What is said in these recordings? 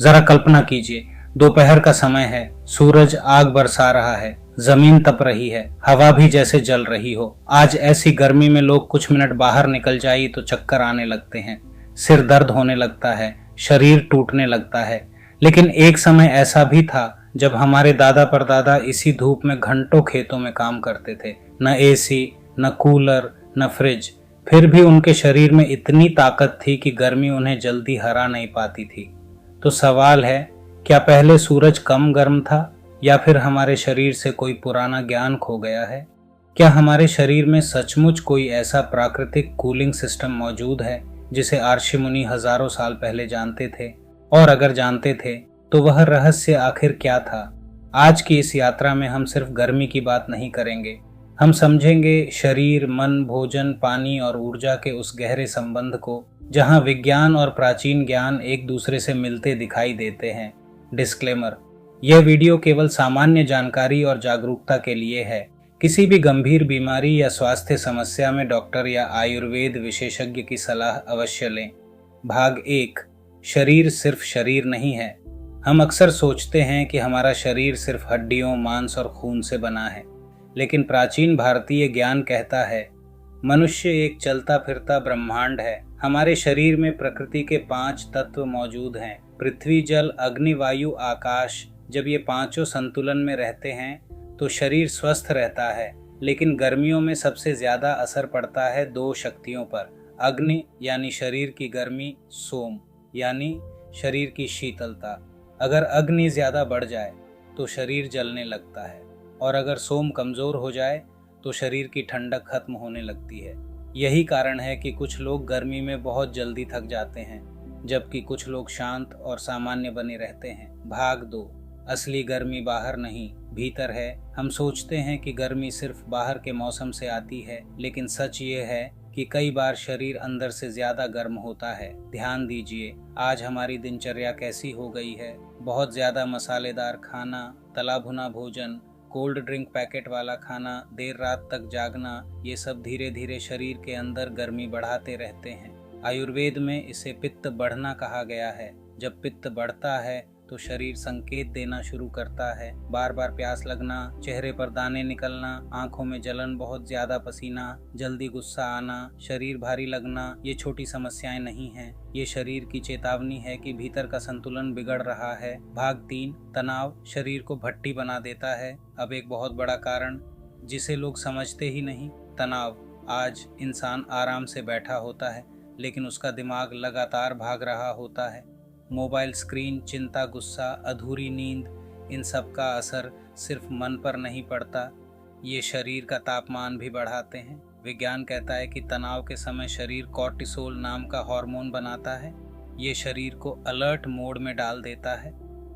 जरा कल्पना कीजिए, दोपहर का समय है, सूरज आग बरसा रहा है, जमीन तप रही है, हवा भी जैसे जल रही हो। आज ऐसी गर्मी में लोग कुछ मिनट बाहर निकल जाए तो चक्कर आने लगते हैं, सिर दर्द होने लगता है, शरीर टूटने लगता है। लेकिन एक समय ऐसा भी था जब हमारे दादा परदादा इसी धूप में घंटों खेतों में काम करते थे। न एसी, न कूलर, न फ्रिज, फिर भी उनके शरीर में इतनी ताकत थी कि गर्मी उन्हें जल्दी हरा नहीं पाती थी। तो सवाल है, क्या पहले सूरज कम गर्म था या फिर हमारे शरीर से कोई पुराना ज्ञान खो गया है? क्या हमारे शरीर में सचमुच कोई ऐसा प्राकृतिक कूलिंग सिस्टम मौजूद है जिसे ऋषि मुनि हजारों साल पहले जानते थे? और अगर जानते थे तो वह रहस्य आखिर क्या था? आज की इस यात्रा में हम सिर्फ गर्मी की बात नहीं करेंगे, हम समझेंगे शरीर, मन, भोजन, पानी और ऊर्जा के उस गहरे संबंध को जहां विज्ञान और प्राचीन ज्ञान एक दूसरे से मिलते दिखाई देते हैं। डिस्क्लेमर: यह वीडियो केवल सामान्य जानकारी और जागरूकता के लिए है। किसी भी गंभीर बीमारी या स्वास्थ्य समस्या में डॉक्टर या आयुर्वेद विशेषज्ञ की सलाह अवश्य लें। भाग 1: शरीर सिर्फ शरीर नहीं है। हम अक्सर सोचते हैं कि हमारा शरीर सिर्फ हड्डियों, मांस और खून से बना है, लेकिन प्राचीन भारतीय ज्ञान कहता है मनुष्य एक चलता फिरता ब्रह्मांड है। हमारे शरीर में प्रकृति के 5 तत्व मौजूद हैं: पृथ्वी, जल, अग्नि, वायु, आकाश। जब ये पांचों संतुलन में रहते हैं तो शरीर स्वस्थ रहता है। लेकिन गर्मियों में सबसे ज्यादा असर पड़ता है 2 शक्तियों पर: अग्नि यानी शरीर की गर्मी, सोम यानी शरीर की शीतलता। अगर अग्नि ज्यादा बढ़ जाए तो शरीर जलने लगता है, और अगर सोम कमजोर हो जाए तो शरीर की ठंडक खत्म होने लगती है। यही कारण है कि कुछ लोग गर्मी में बहुत जल्दी थक जाते हैं, जबकि कुछ लोग शांत और सामान्य बने रहते हैं। भाग 2: असली गर्मी बाहर नहीं, भीतर है। हम सोचते हैं कि गर्मी सिर्फ बाहर के मौसम से आती है, लेकिन सच ये है कि कई बार शरीर अंदर से ज्यादा गर्म होता है। ध्यान दीजिए, आज हमारी दिनचर्या कैसी हो गई है। बहुत ज्यादा मसालेदार खाना, तला भुना भोजन, कोल्ड ड्रिंक, पैकेट वाला खाना, देर रात तक जागना, ये सब धीरे धीरे शरीर के अंदर गर्मी बढ़ाते रहते हैं। आयुर्वेद में इसे पित्त बढ़ना कहा गया है। जब पित्त बढ़ता है तो शरीर संकेत देना शुरू करता है: बार बार प्यास लगना, चेहरे पर दाने निकलना, आंखों में जलन, बहुत ज्यादा पसीना, जल्दी गुस्सा आना, शरीर भारी लगना। ये छोटी समस्याएं नहीं हैं, ये शरीर की चेतावनी है कि भीतर का संतुलन बिगड़ रहा है। भाग 3: तनाव शरीर को भट्टी बना देता है। अब एक बहुत बड़ा कारण जिसे लोग समझते ही नहीं, तनाव। आज इंसान आराम से बैठा होता है, लेकिन उसका दिमाग लगातार भाग रहा होता है। मोबाइल स्क्रीन, चिंता, गुस्सा, अधूरी नींद, इन सब का असर सिर्फ मन पर नहीं पड़ता, ये शरीर का तापमान भी बढ़ाते हैं। विज्ञान कहता है कि तनाव के समय शरीर कॉर्टिसोल नाम का हार्मोन बनाता है। ये शरीर को अलर्ट मोड में डाल देता है।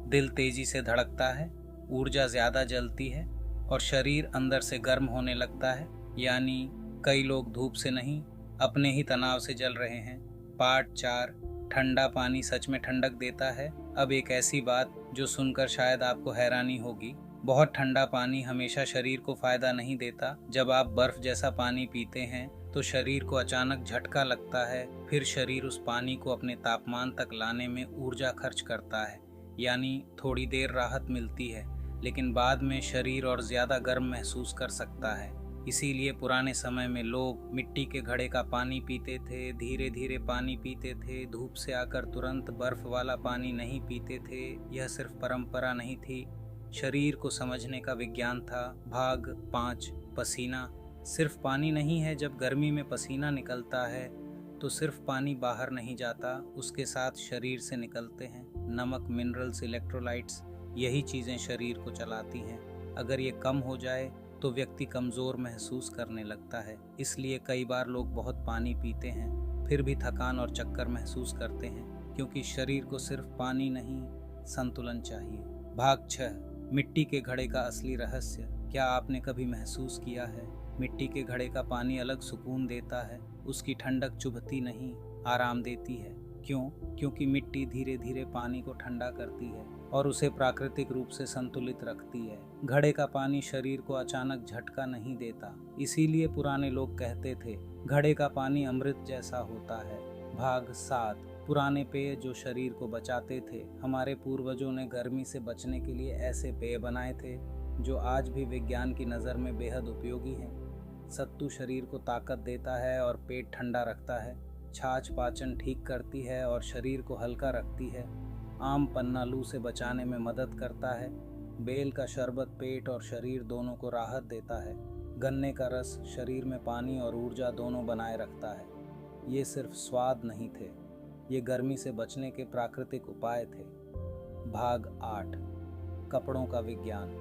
दिल तेजी से धड़कता है, ऊर्जा ज्यादा जलती है और शरीर अंदर से गर्म होने लगता है। यानी कई लोग धूप से नहीं, अपने ही तनाव से जल रहे हैं। पार्ट 4: ठंडा पानी सच में ठंडक देता है। अब एक ऐसी बात जो सुनकर शायद आपको हैरानी होगी, बहुत ठंडा पानी हमेशा शरीर को फायदा नहीं देता। जब आप बर्फ जैसा पानी पीते हैं तो शरीर को अचानक झटका लगता है, फिर शरीर उस पानी को अपने तापमान तक लाने में ऊर्जा खर्च करता है। यानी थोड़ी देर राहत मिलती है, लेकिन बाद में शरीर और ज्यादा गर्म महसूस कर सकता है। इसीलिए पुराने समय में लोग मिट्टी के घड़े का पानी पीते थे, धीरे धीरे पानी पीते थे, धूप से आकर तुरंत बर्फ वाला पानी नहीं पीते थे। यह सिर्फ परंपरा नहीं थी, शरीर को समझने का विज्ञान था। भाग 5: पसीना सिर्फ पानी नहीं है। जब गर्मी में पसीना निकलता है तो सिर्फ पानी बाहर नहीं जाता, उसके साथ शरीर से निकलते हैं नमक, मिनरल्स, इलेक्ट्रोलाइट्स। यही चीज़ें शरीर को चलाती हैं। अगर ये कम हो जाए तो व्यक्ति कमज़ोर महसूस करने लगता है। इसलिए कई बार लोग बहुत पानी पीते हैं, फिर भी थकान और चक्कर महसूस करते हैं, क्योंकि शरीर को सिर्फ पानी नहीं, संतुलन चाहिए। भाग 6: मिट्टी के घड़े का असली रहस्य। क्या आपने कभी महसूस किया है, मिट्टी के घड़े का पानी अलग सुकून देता है। उसकी ठंडक चुभती नहीं, आराम देती है। क्यों? क्योंकि मिट्टी धीरे धीरे पानी को ठंडा करती है और उसे प्राकृतिक रूप से संतुलित रखती है। घड़े का पानी शरीर को अचानक झटका नहीं देता, इसीलिए पुराने लोग कहते थे घड़े का पानी अमृत जैसा होता है। भाग 7: पुराने पेय जो शरीर को बचाते थे। हमारे पूर्वजों ने गर्मी से बचने के लिए ऐसे पेय बनाए थे जो आज भी विज्ञान की नज़र में बेहद उपयोगी हैं। सत्तू शरीर को ताकत देता है और पेट ठंडा रखता है। छाछ पाचन ठीक करती है और शरीर को हल्का रखती है। आम पन्ना लू से बचाने में मदद करता है। बेल का शरबत पेट और शरीर दोनों को राहत देता है। गन्ने का रस शरीर में पानी और ऊर्जा दोनों बनाए रखता है। ये सिर्फ स्वाद नहीं थे, ये गर्मी से बचने के प्राकृतिक उपाय थे। भाग 8, कपड़ों का विज्ञान।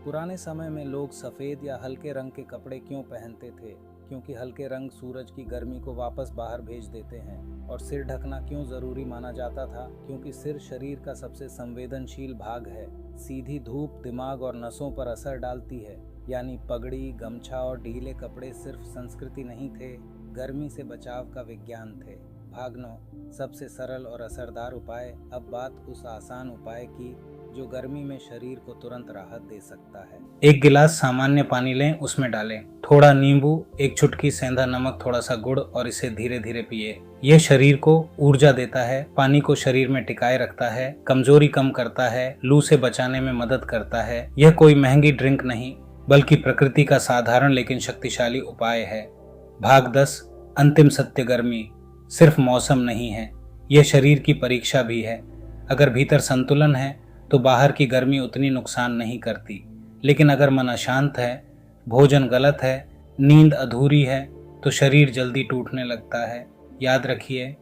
पुराने समय में लोग सफ़ेद या हल्के रंग के कपड़े क्यों पहनते थे? क्योंकि हल्के रंग सूरज की गर्मी को वापस बाहर भेज देते हैं। और सिर ढकना क्यों ज़रूरी माना जाता था? क्योंकि सिर शरीर का सबसे संवेदनशील भाग है। सीधी धूप दिमाग और नसों पर असर डालती है। यानी पगड़ी, गमछा और ढीले कपड़े सिर्फ संस्कृति नहीं थे, गर्मी से बचाव का विज्ञान थे। भाग 9, सबसे सरल और असरदार उपाय। अब बात उस आसान उपाय की जो गर्मी में शरीर को तुरंत राहत दे सकता है। एक गिलास सामान्य पानी लें, उसमें डालें थोड़ा नींबू, एक चुटकी सेंधा नमक, थोड़ा सा गुड़ और इसे धीरे धीरे पिए। यह शरीर को ऊर्जा देता है, पानी को शरीर में टिकाए रखता है, कमजोरी कम करता है, लू से बचाने में मदद करता है। यह कोई महंगी ड्रिंक नहीं बल्कि प्रकृति का साधारण लेकिन शक्तिशाली उपाय है। भाग 10, अंतिम सत्य। गर्मी सिर्फ मौसम नहीं है, यह शरीर की परीक्षा भी है। अगर भीतर संतुलन है तो बाहर की गर्मी उतनी नुकसान नहीं करती, लेकिन अगर मन अशांत है, भोजन गलत है, नींद अधूरी है तो शरीर जल्दी टूटने लगता है। याद रखिए,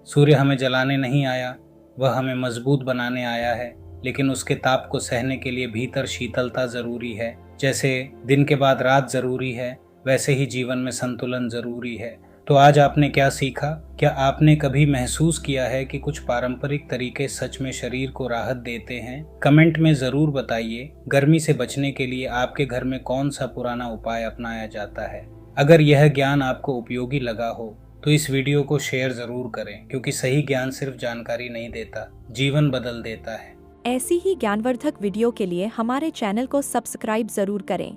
सूर्य हमें जलाने नहीं आया, वह हमें मजबूत बनाने आया है। लेकिन उसके ताप को सहने के लिए भीतर शीतलता जरूरी है। जैसे दिन के बाद रात जरूरी है, वैसे ही जीवन में संतुलन जरूरी है। तो आज आपने क्या सीखा? क्या आपने कभी महसूस किया है कि कुछ पारंपरिक तरीके सच में शरीर को राहत देते हैं? कमेंट में ज़रूर बताइए। गर्मी से बचने के लिए आपके घर में कौन सा पुराना उपाय अपनाया जाता है? अगर यह ज्ञान आपको उपयोगी लगा हो तो इस वीडियो को शेयर ज़रूर करें, क्योंकि सही ज्ञान सिर्फ जानकारी नहीं देता, जीवन बदल देता है। ऐसी ही ज्ञानवर्धक वीडियो के लिए हमारे चैनल को सब्सक्राइब जरूर करें।